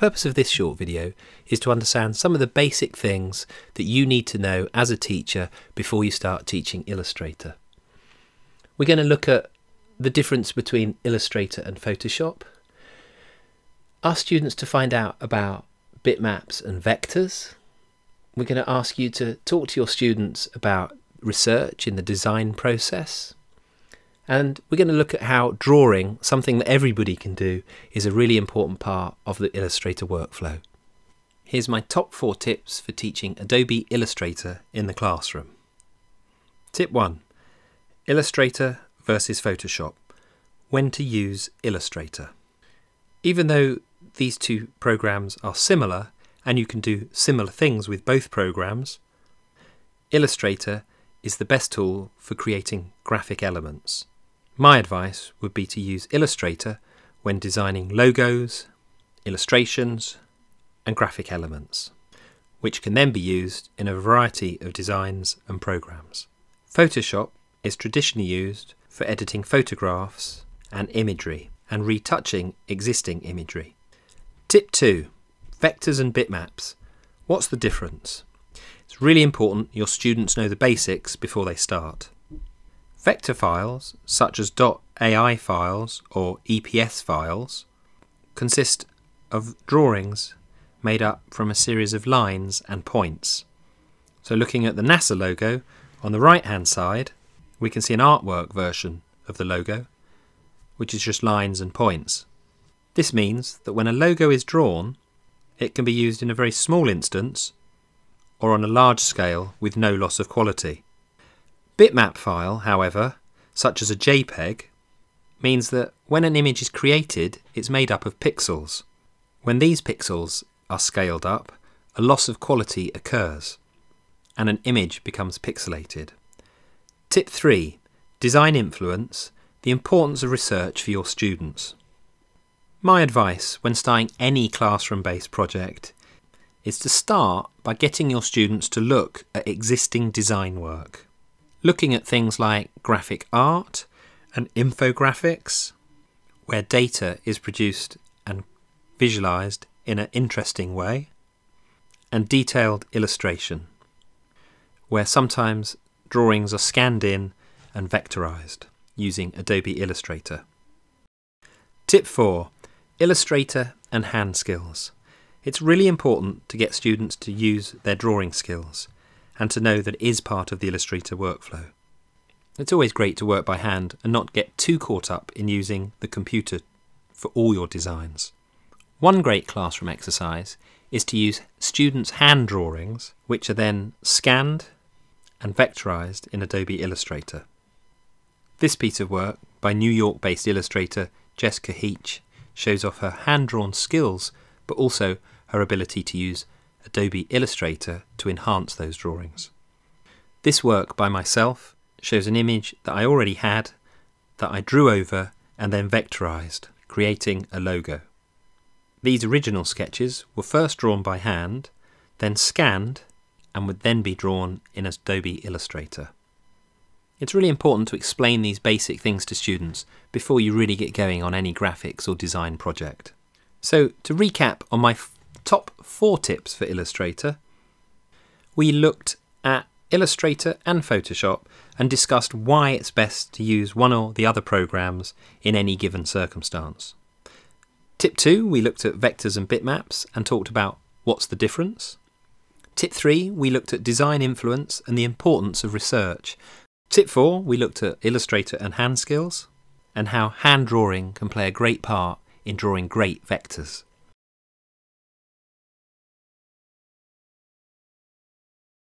purpose of this short video is to understand some of the basic things that you need to know as a teacher before you start teaching Illustrator. We're going to look at the difference between Illustrator and Photoshop, ask students to find out about bitmaps and vectors. We're going to ask you to talk to your students about research in the design process. And we're going to look at how drawing, something that everybody can do, is a really important part of the Illustrator workflow. Here's my top 4 tips for teaching Adobe Illustrator in the classroom. Tip 1. Illustrator versus Photoshop. When to use Illustrator. Even though these two programs are similar and you can do similar things with both programs, Illustrator is the best tool for creating graphic elements. My advice would be to use Illustrator when designing logos, illustrations and graphic elements, which can then be used in a variety of designs and programs. Photoshop is traditionally used for editing photographs and imagery and retouching existing imagery. Tip 2. Vectors and bitmaps. What's the difference? It's really important your students know the basics before they start. Vector files, such as .ai files or EPS files, consist of drawings made up from a series of lines and points. So looking at the NASA logo, on the right hand side we can see an artwork version of the logo, which is just lines and points. This means that when a logo is drawn, it can be used in a very small instance or on a large scale with no loss of quality. Bitmap file, however, such as a JPEG, means that when an image is created, it's made up of pixels. When these pixels are scaled up, a loss of quality occurs and an image becomes pixelated. Tip 3. Design influence, the importance of research for your students. My advice when starting any classroom-based project is to start by getting your students to look at existing design work. Looking at things like graphic art and infographics, where data is produced and visualized in an interesting way, and detailed illustration, where sometimes drawings are scanned in and vectorized using Adobe Illustrator. Tip 4. Illustrator and hand skills. It's really important to get students to use their drawing skills and to know that it is part of the Illustrator workflow. It's always great to work by hand and not get too caught up in using the computer for all your designs. One great classroom exercise is to use students' hand drawings, which are then scanned and vectorized in Adobe Illustrator. This piece of work by New York-based illustrator Jessica Heach shows off her hand-drawn skills, but also her ability to use Adobe Illustrator to enhance those drawings. This work by myself shows an image that I already had, that I drew over and then vectorized, creating a logo. These original sketches were first drawn by hand, then scanned, and would then be drawn in Adobe Illustrator. It's really important to explain these basic things to students before you really get going on any graphics or design project. So to recap on my top 4 tips for Illustrator, we looked at Illustrator and Photoshop and discussed why it's best to use one or the other programs in any given circumstance. Tip 2, we looked at vectors and bitmaps and talked about what's the difference. Tip 3, we looked at design influence and the importance of research. Tip 4, we looked at Illustrator and hand skills and how hand drawing can play a great part in drawing great vectors.